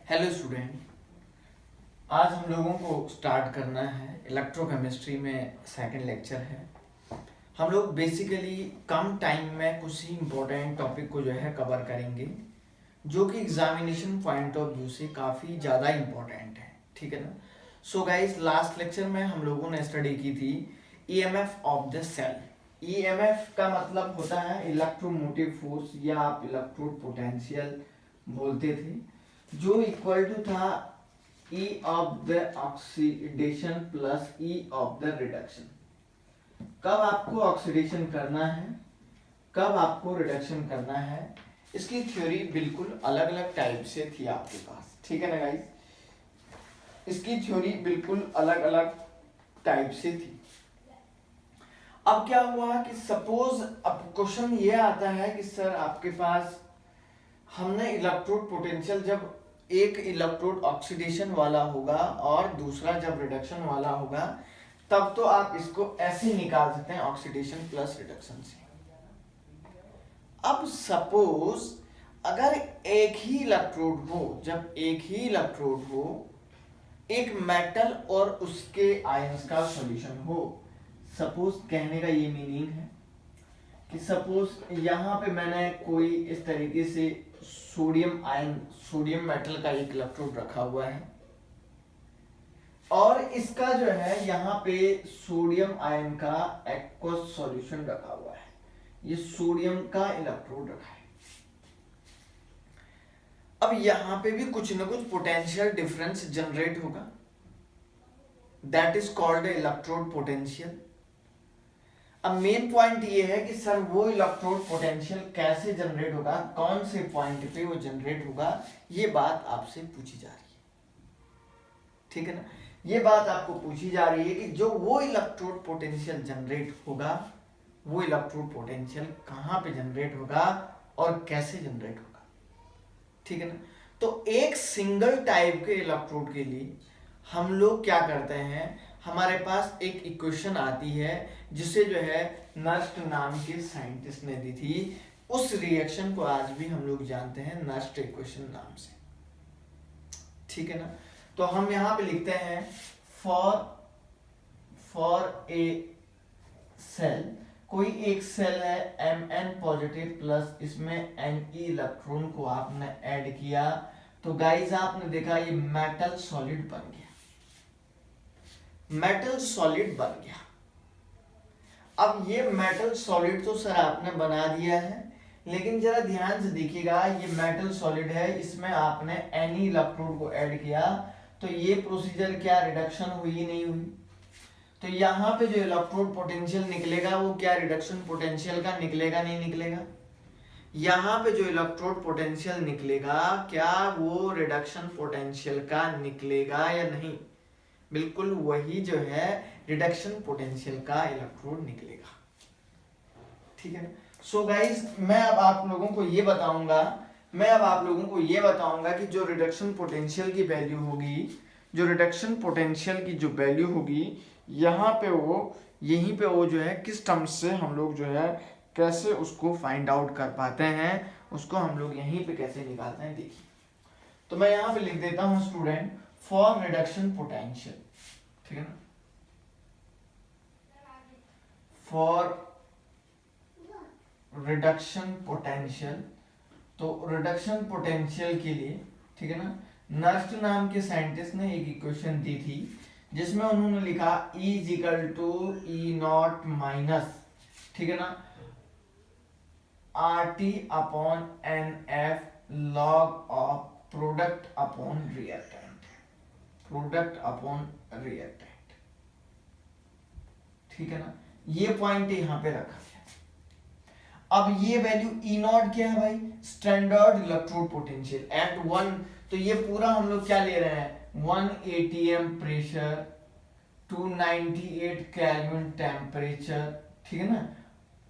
Hello student, आज हम लोगों को स्टार्ट करना है इलेक्ट्रोकेमिस्ट्री में सेकंड लेक्चर है। हम लोग बेसिकली कम टाइम में कुछ ही इम्पोर्टेंट टॉपिक को जो है कवर करेंगे जो कि एग्जामिनेशन पॉइंट ऑफ व्यू से काफ़ी ज़्यादा इम्पोर्टेंट है। ठीक है ना। सो गाइस, लास्ट लेक्चर में हम लोगों ने स्टडी की थी EMF of the cell. EMF का मतलब होता है इलेक्ट्रोमोटिव फोर्स या आप इलेक्ट्रोड पोटेंशियल बोलते थे, जो इक्वल टू था E of the oxidation plus E of the reduction. कब आपको ऑक्सीडेशन करना है, कब आपको रिडक्शन करना है, इसकी थ्योरी बिल्कुल अलग अलग टाइप से थी आपके पास। ठीक है ना गाइस, इसकी थ्योरी बिल्कुल अलग अलग टाइप से थी। अब क्या हुआ कि सपोज अब क्वेश्चन ये आता है कि सर आपके पास हमने इलेक्ट्रोड पोटेंशियल, जब एक इलेक्ट्रोड ऑक्सीडेशन वाला होगा और दूसरा जब रिडक्शन वाला होगा, तब तो आप इसको ऐसे निकाल सकते हैं ऑक्सीडेशन प्लस रिडक्शन से। अब सपोज अगर एक ही इलेक्ट्रोड हो, जब एक ही इलेक्ट्रोड हो, एक मेटल और उसके आयंस का सॉल्यूशन हो। सपोज कहने का ये मीनिंग है कि सपोज यहाँ पे मैंने कोई इस तरीके से सोडियम आयन, सोडियम मेटल का एक इलेक्ट्रोड रखा हुआ है और इसका जो है यहाँ पे सोडियम आयन का एक्वस सॉल्यूशन रखा हुआ है। ये सोडियम का इलेक्ट्रोड रखा है। अब यहाँ पे भी कुछ ना कुछ पोटेंशियल डिफरेंस जनरेट होगा, that is called electrode potential. अब मेन पॉइंट ये है कि सर वो इलेक्ट्रोड पोटेंशियल कैसे जनरेट होगा, कौन से पॉइंट पे वो जनरेट होगा, ये बात आपसे पूछी जा रही है। ठीक है ना, ये बात आपको पूछी जा रही है कि जो वो इलेक्ट्रोड पोटेंशियल जनरेट होगा, वो इलेक्ट्रोड पोटेंशियल कहाँ पे जनरेट होगा और कैसे जनरेट होगा। ठीक है ना। तो एक सिंगल टाइप के इलेक्ट्रोड के लिए हम लोग क्या करते हैं, हमारे पास एक इक्वेशन आती है जिसे जो है नर्स्ट नाम के साइंटिस्ट ने दी थी। उस रिएक्शन को आज भी हम लोग जानते हैं नर्स्ट इक्वेशन नाम से। ठीक है ना। तो हम यहाँ पे लिखते हैं फॉर ए सेल, कोई एक सेल है Mn पॉजिटिव प्लस इसमें Ne इलेक्ट्रॉन को आपने ऐड किया, तो गाइज आपने देखा ये मेटल सॉलिड बन गया, मेटल सॉलिड बन गया। अब ये मेटल सॉलिड तो सर आपने बना दिया है, लेकिन जरा ध्यान से देखिएगा, ये मेटल सॉलिड है, इसमें आपने एनी इलेक्ट्रोड को ऐड किया, तो ये प्रोसीजर क्या रिडक्शन हुई नहीं हुई। तो यहाँ पे जो इलेक्ट्रोड पोटेंशियल निकलेगा वो क्या रिडक्शन पोटेंशियल का निकलेगा, नहीं निकलेगा। यहाँ पे जो इलेक्ट्रोड पोटेंशियल निकलेगा क्या वो रिडक्शन पोटेंशियल का निकलेगा या नहीं, बिल्कुल वही जो है रिडक्शन पोटेंशियल का इलेक्ट्रोड निकलेगा। ठीक है ना। सो गाइज, मैं अब आप लोगों को ये बताऊंगा कि जो रिडक्शन पोटेंशियल की वैल्यू होगी, जो रिडक्शन पोटेंशियल की जो वैल्यू होगी, यहाँ पे वो यहीं पे वो जो है किस टर्म्स से हम लोग जो है कैसे उसको फाइंड आउट कर पाते हैं, उसको हम लोग यहीं पे कैसे निकालते हैं देखिए। तो मैं यहाँ पे लिख देता हूँ स्टूडेंट फॉर रिडक्शन पोटेंशियल। ठीक है ना, फॉर रिडक्शन पोटेंशियल। तो रिडक्शन पोटेंशियल के लिए, ठीक है ना, नर्स्ट नाम के साइंटिस्ट ने एक इक्वेशन दी थी जिसमें उन्होंने लिखा E is equal to E naught minus, ठीक है ना, RT upon NF log of product upon reactant, product upon reactant. ठीक है ना, ये पॉइंट यहाँ पे रखा गया। अब ये वैल्यू ई नॉट क्या है भाई, स्टैंडर्ड इलेक्ट्रोड पोटेंशियल एट 1, तो ये पूरा हम लोग क्या ले रहे हैं 1 atm प्रेशर, 298 केल्विन टेम्परेचर, ठीक है ना,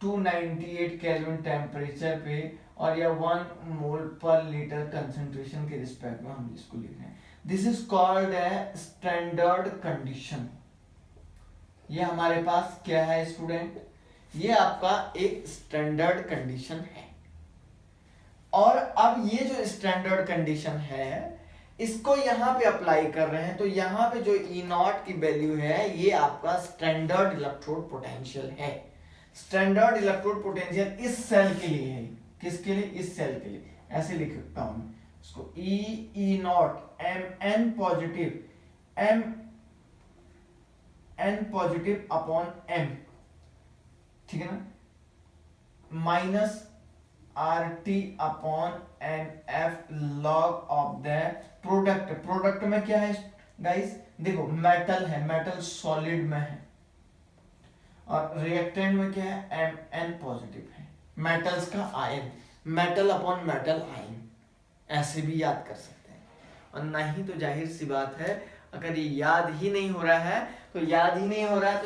298 केल्विन टेम्परेचर पे, और या 1 मोल पर लीटर कंसंट्रेशन के रिस्पेक्ट में हम इसको लिख रहे हैं। This is called a standard condition. ये हमारे पास क्या है स्टूडेंट, ये आपका एक स्टैंडर्ड कंडीशन है। और अब ये जो स्टैंडर्ड कंडीशन है, इसको यहाँ पे अप्लाई कर रहे हैं, तो यहाँ पे जो ई नॉट की वैल्यू है ये आपका स्टैंडर्ड इलेक्ट्रोड पोटेंशियल है। स्टैंडर्ड इलेक्ट्रोड पोटेंशियल इस सेल के लिए है। किसके लिए? इस सेल के लिए। ऐसे लिख सकता हूं इसको, E naught M N positive, M N positive upon M, ठीक है ना, minus R T upon n F log of the product. Product में क्या है गाइस? देखो मेटल है, मेटल सॉलिड में है, और रिएक्टेंट में क्या है? एम एन पॉजिटिव है, मेटल्स का ion, metal upon metal ion, ऐसे भी याद कर सकते हैं। और नहीं तो जाहिर सी बात है, अगर ये याद ही नहीं हो रहा है तो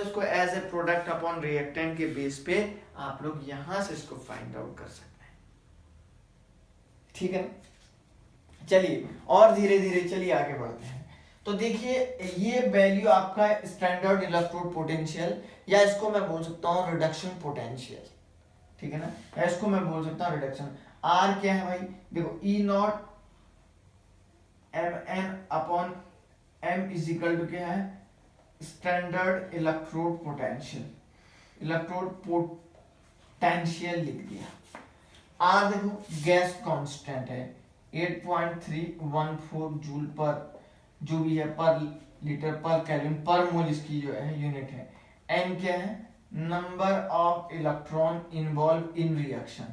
उसको as a product upon reactant के बेस पे आप लोग यहां से इसको फाइंड आउट कर सकते हैं, ठीक है ना। चलिए और धीरे धीरे चलिए आगे बढ़ते हैं। तो देखिए ये वैल्यू आपका स्टैंडर्ड इलेक्ट्रोड पोटेंशियल, या इसको मैं बोल सकता हूँ रिडक्शन पोटेंशियल, ठीक है ना, या इसको मैं बोल सकता हूँ रिडक्शन। आर क्या है भाई? देखो E naught M N upon M is equal to क्या है? Standard electrode potential, electrode potential लिख दिया। आर देखो गैस कांस्टेंट है 8.314 जूल पर, जो भी है, पर लीटर पर केल्विन पर मोल, इसकी जो है यूनिट है। एन क्या है? Number of electron involve in reaction,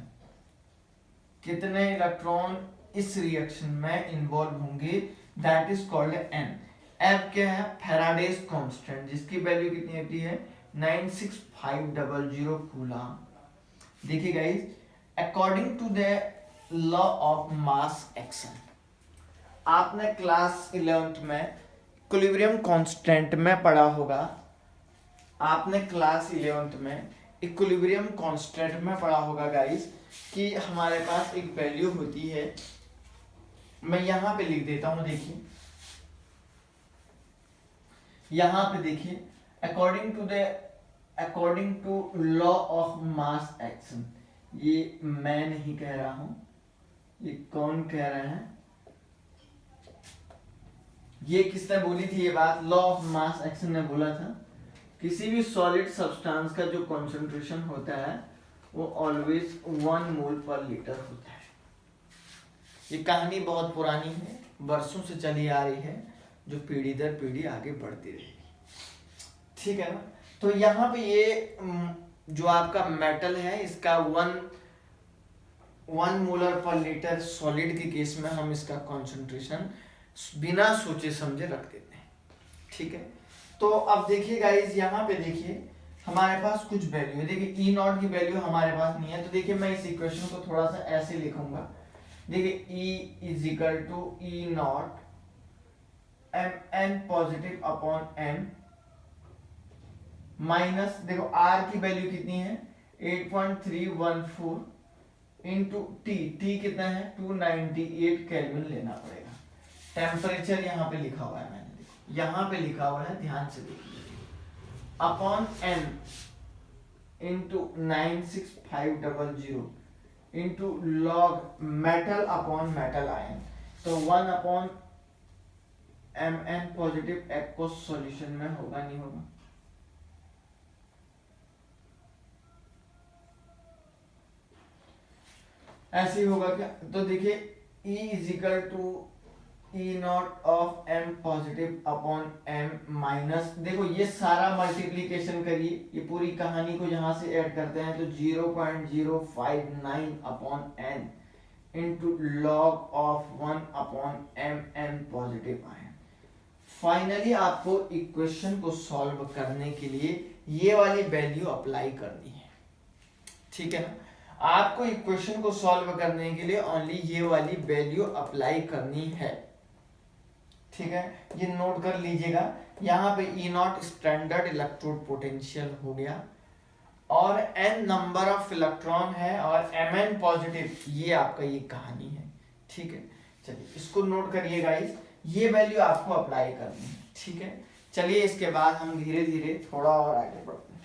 कितने इलेक्ट्रॉन इस रिएक्शन में इन्वॉल्व होंगे, that is called an. F क्या है? फैराडेज कांस्टेंट, जिसकी वैल्यू कितनी होती है? 96500 कूलम। देखिए guys, according to the law of mass action, आपने क्लास 11th में इक्विलिब्रियम कांस्टेंट में पढ़ा होगा, आपने क्लास 11th में इक्विलिब्रियम कांस्टेंट में पढ़ा होगा गाइस, कि हमारे पास एक वैल्यू होती है, मैं यहां पे लिख देता हूं, देखिए यहां पे देखिए, according to law of mass action, ये मैं नहीं कह रहा हूं, ये कौन कह रहे हैं? ये किसने बोली थी ये बात? लॉ ऑफ मास एक्शन ने बोला था, किसी भी सॉलिड सब्सटेंस का जो कंसंट्रेशन होता है वो ऑलवेज 1 मोल पर लीटर होता है। ये कहानी बहुत पुरानी है, वर्षों से चली आ रही है, जो पीढ़ी दर पीढ़ी आगे बढ़ती रहेगी, ठीक है ना। तो यहाँ पे ये जो आपका मेटल है, इसका 1 मोलर पर लीटर सॉलिड के केस में हम इसका कंसंट्रेशन बिना सोचे समझे रख देते हैं, ठीक है। तो अब देखिए गाइस, यहाँ पे देखिए हमारे पास कुछ वैल्यू है। देखिए ई नॉट की वैल्यू हमारे पास नहीं है, तो देखिए मैं इस इक्वेशन को थोड़ा सा ऐसे लिखूंगा। देखिए E is equal to E naught M N positive upon M minus, देखो R की वैल्यू कितनी है? 8.314 इंटू टी कितना है? 298 केल्विन लेना पड़ेगा। टेम्परेचर यहाँ पे लिखा हुआ है, मैंने देखो यहाँ पे लिखा हुआ है, ध्यान से देखिए, upon N into 96500 into log metal upon metal ion, तो 1 upon M N positive aqueous solution में होगा, नहीं होगा? ऐसे ही होगा क्या? तो देखिए E is equal to E naught of M positive upon M minus, देखो ये सारा मल्टीप्लीकेशन करिए, ये पूरी कहानी को यहां से ऐड करते हैं, तो 0.059 upon N into log of 1 upon M N positive ion. Finally आपको इक्वेशन को सॉल्व करने के लिए ये वाली वैल्यू अप्लाई करनी है, ठीक है ना। आपको इक्वेशन को सॉल्व करने के लिए ओनली ये वाली वैल्यू अप्लाई करनी है, ठीक है। ये नोट कर लीजिएगा, यहाँ पे ई नॉट स्टैंडर्ड इलेक्ट्रोड पोटेंशियल हो गया, और एन नंबर ऑफ इलेक्ट्रॉन है, और एम एन पॉजिटिव, ये आपका ये कहानी है, ठीक है। चलिए इसको नोट करिए गाइस, ये वैल्यू आपको अप्लाई करनी है, ठीक है। चलिए इसके बाद हम धीरे धीरे थोड़ा और आगे बढ़ते हैं।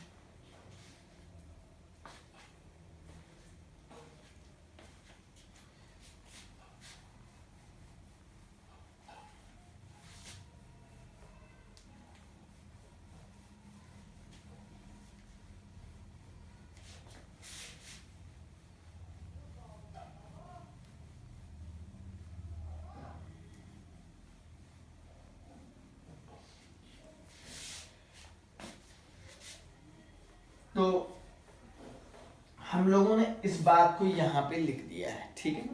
तो हम लोगों ने इस बात को यहाँ पे लिख दिया है, ठीक है।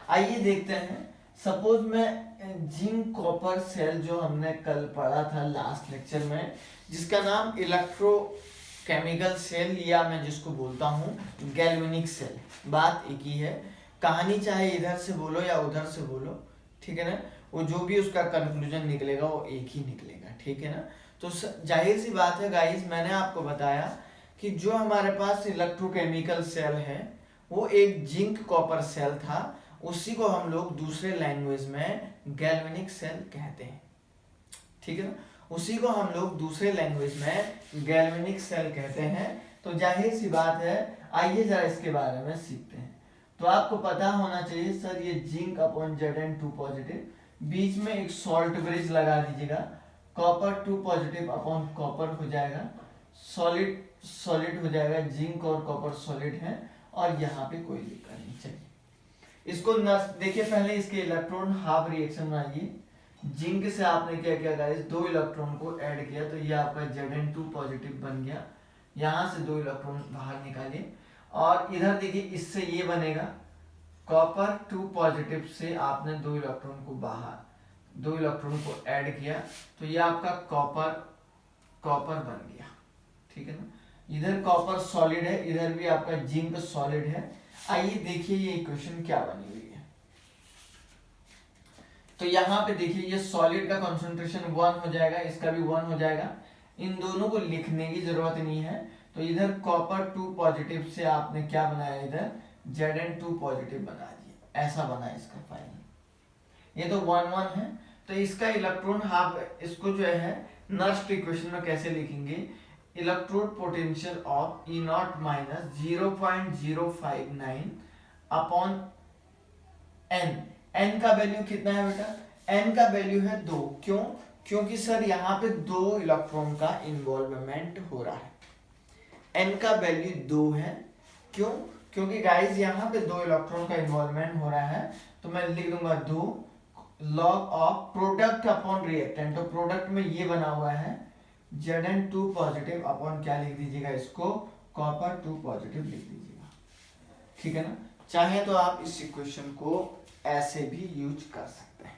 आइए देखते हैं, सपोज मैं जिंक कॉपर सेल जो हमने कल पढ़ा था लास्ट लेक्चर में, जिसका नाम इलेक्ट्रोकेमिकल सेल या मैं जिसको बोलता हूँ गैल्वेनिक सेल, बात एक ही है, कहानी चाहे इधर से बोलो या उधर से बोलो, ठीक है ना, वो जो भी उसका कंक्लूजन निकलेगा वो एक ही निकलेगा, ठीक है ना। तो जाहिर सी बात है गाइस, मैंने आपको बताया कि जो हमारे पास इलेक्ट्रोकेमिकल सेल है वो एक जिंक कॉपर सेल था, उसी को हम लोग दूसरे लैंग्वेज में गैल्वेनिक सेल कहते हैं, ठीक है ना, उसी को हम लोग दूसरे लैंग्वेज में गैल्वेनिक सेल कहते हैं। तो जाहिर सी बात है, आइए जरा इसके बारे में सीखते हैं। तो आपको पता होना चाहिए सर, ये जिंक अपॉन Zn2 पॉजिटिव, बीच में एक सॉल्ट ब्रिज लगा दीजिएगा, कॉपर 2 पॉजिटिव अपॉन कॉपर हो जाएगा, सॉलिड सॉलिड हो जाएगा, जिंक और कॉपर सॉलिड है, और यहाँ पे कोई दिक्कत नहीं। चलिए इसको देखिए, पहले इसके इलेक्ट्रॉन हाफ रिएक्शन बनाइए। जिंक से आपने क्या किया गाइस, 2 इलेक्ट्रॉन को ऐड किया, तो ये आपका Zn2 पॉजिटिव बन गया, यहाँ से 2 इलेक्ट्रॉन बाहर निकालिए, और इधर देखिए इससे ये बनेगा कॉपर 2 पॉजिटिव से आपने 2 इलेक्ट्रॉन को बाहर, 2 इलेक्ट्रॉन को ऐड किया, तो ये आपका कॉपर बन गया, ठीक है ना। इधर कॉपर सॉलिड है, इधर भी आपका जिंक सॉलिड है। आइए देखिए ये इक्वेशन क्या बनी हुई है। तो यहाँ पे देखिए ये सॉलिड का कंसंट्रेशन 1 हो जाएगा, इसका भी 1 हो जाएगा, इन दोनों को लिखने की जरूरत नहीं है। तो इधर कॉपर 2 पॉजिटिव से आपने क्या बनाया, इधर Zn2 पॉजिटिव बना दिया, ऐसा बना इसका फाइनल। ये तो 1 1 है, तो इसका इलेक्ट्रॉन हाफ, इसको जो है नेक्स्ट इक्वेशन में कैसे लिखेंगे, electrode potential of E0 minus 0.059 upon n। n का वैल्यू कितना है बेटा, n का वैल्यू है 2, क्यों, क्योंकि सर यहाँ पे 2 इलेक्ट्रॉन का इन्वॉल्वमेंट हो रहा है, n का वैल्यू 2 है, क्यों, क्योंकि गाइस यहाँ पे 2 इलेक्ट्रॉन का इन्वॉल्वमेंट हो रहा है, तो मैं लिख दूंगा 2 log of product upon reactant. तो प्रोडक्ट में ये बना हुआ है Zn2 पॉजिटिव अपॉन क्या लिख दीजिएगा, इसको कॉपर 2 पॉजिटिव लिख दीजिएगा, ठीक है ना। चाहे तो आप इस इक्वेशन को ऐसे भी यूज कर सकते हैं,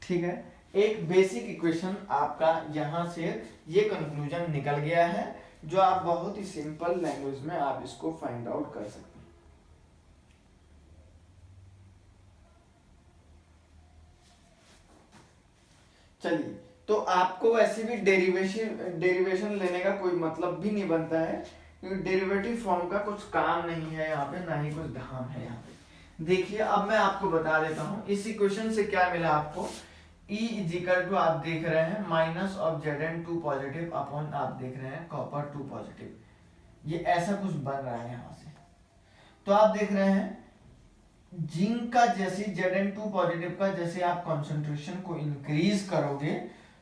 ठीक है। एक बेसिक इक्वेशन आपका यहां से ये कंक्लूजन निकल गया है, जो आप बहुत ही सिंपल लैंग्वेज में आप इसको फाइंड आउट कर सकते हैं। चलिए, तो आपको वैसे भी डेरिवेशन लेने का कोई मतलब भी नहीं बनता है, क्योंकि डेरिवेटिव फॉर्म का कुछ काम नहीं है यहाँ पे, ना ही कुछ धाम है यहाँ पे। देखिए अब मैं आपको बता देता हूँ इस इक्वेशन से क्या मिला आपको, E इजिकल टू आप देख रहे हैं minus of Zn2 positive upon आप देख रहे हैं कॉपर 2 पॉजिटिव, ये ऐसा कुछ बन रहा है यहाँ से। तो आप देख रहे हैं जिंक का जैसे Zn2 पॉजिटिव का जैसे आप कंसंट्रेशन को इंक्रीज करोगे,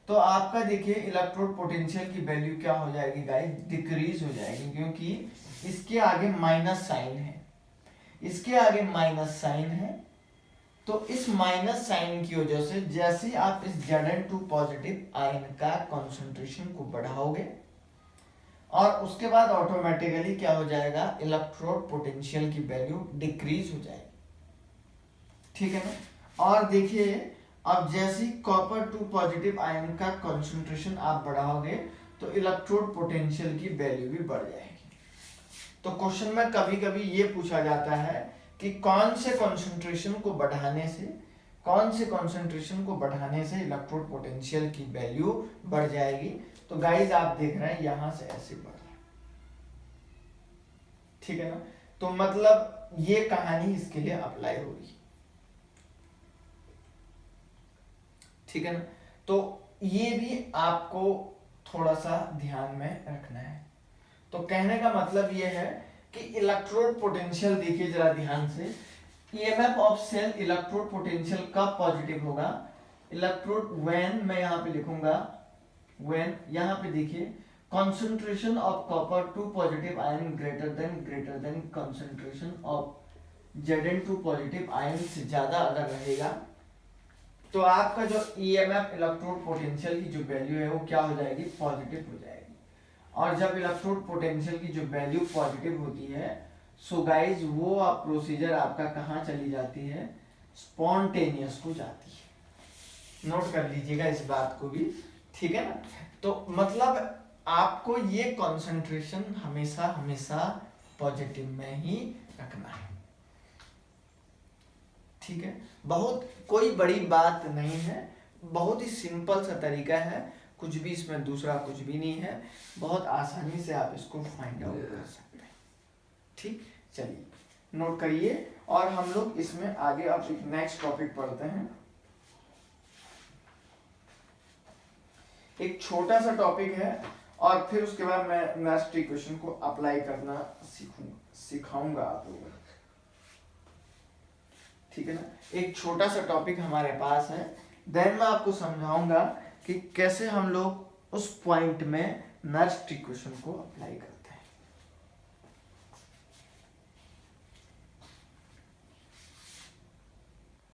तो आपका देखिए इलेक्ट्रोड पोटेंशियल की वैल्यू क्या हो जाएगी गाइस, डिक्रीज हो जाएगी, क्योंकि इसके आगे माइनस साइन है, इसके आगे माइनस साइन है। तो इस माइनस साइन की वजह से जैसे आप इस Zn2 पॉजिटिव आयन का कंसंट्रेशन को बढ़ाओगे, और उसके बाद ऑटोमेटिकली क्या हो जाएगा, इलेक्ट्रोड पोटेंशियल की वैल्यू डिक्रीज हो जाएगी, ठीक है ना। और देखिए अब जैसे कॉपर 2 पॉजिटिव आयन का कंसंट्रेशन आप बढ़ाओगे, तो इलेक्ट्रोड पोटेंशियल की वैल्यू भी बढ़ जाएगी। तो क्वेश्चन में कभी कभी ये पूछा जाता है कि कौन से कंसंट्रेशन को बढ़ाने से इलेक्ट्रोड पोटेंशियल की वैल्यू बढ़ जाएगी। तो गाइस आप देख रहे हैं यहां से ऐसे बढ़ रहा है, ठीक है ना। तो मतलब ये कहानी इसके लिए अप्लाई होगी, ठीक है ना। तो ये भी आपको थोड़ा सा ध्यान में रखना है। तो कहने का मतलब ये है कि इलेक्ट्रोड पोटेंशियल देखिए जरा ध्यान से, EMF of cell electrode potential कब पॉजिटिव होगा, इलेक्ट्रोड व्हेन, मैं यहाँ पे लिखूंगा व्हेन, यहाँ पे देखिए concentration of copper 2 positive ion greater than concentration of Zn2 positive ion से ज्यादा अगर रहेगा, तो आपका जो ईएमएफ इलेक्ट्रोड पोटेंशियल की जो वैल्यू है वो क्या हो जाएगी, पॉजिटिव हो जाएगी। और जब इलेक्ट्रोड पोटेंशियल की जो वैल्यू पॉजिटिव होती है, सो गाइज वो प्रोसीजर आपका कहाँ चली जाती है, स्पॉन्टेनियस को जाती है। नोट कर लीजिएगा इस बात को भी, ठीक है ना। तो मतलब आपको ये कंसंट्रेशन हमेशा हमेशा पॉजिटिव में ही रखना है, ठीक है। बहुत कोई बड़ी बात नहीं है, बहुत ही सिंपल सा तरीका है, कुछ भी इसमें दूसरा कुछ भी नहीं है, बहुत आसानी से आप इसको फाइंड आउट कर सकते हैं, ठीक। चलिए नोट करिए और हम लोग इसमें आगे अब एक नेक्स्ट टॉपिक पढ़ते हैं। एक छोटा सा टॉपिक है और फिर उसके बाद मैं नेक्स्ट इक्वेशन को अप्लाई करना सिखाऊंगा आप लोगों को, ठीक है ना। एक छोटा सा टॉपिक हमारे पास है, देन मैं आपको समझाऊंगा कि कैसे हम लोग उस पॉइंट में नेक्स्ट इक्वेशन को अप्लाई करते हैं।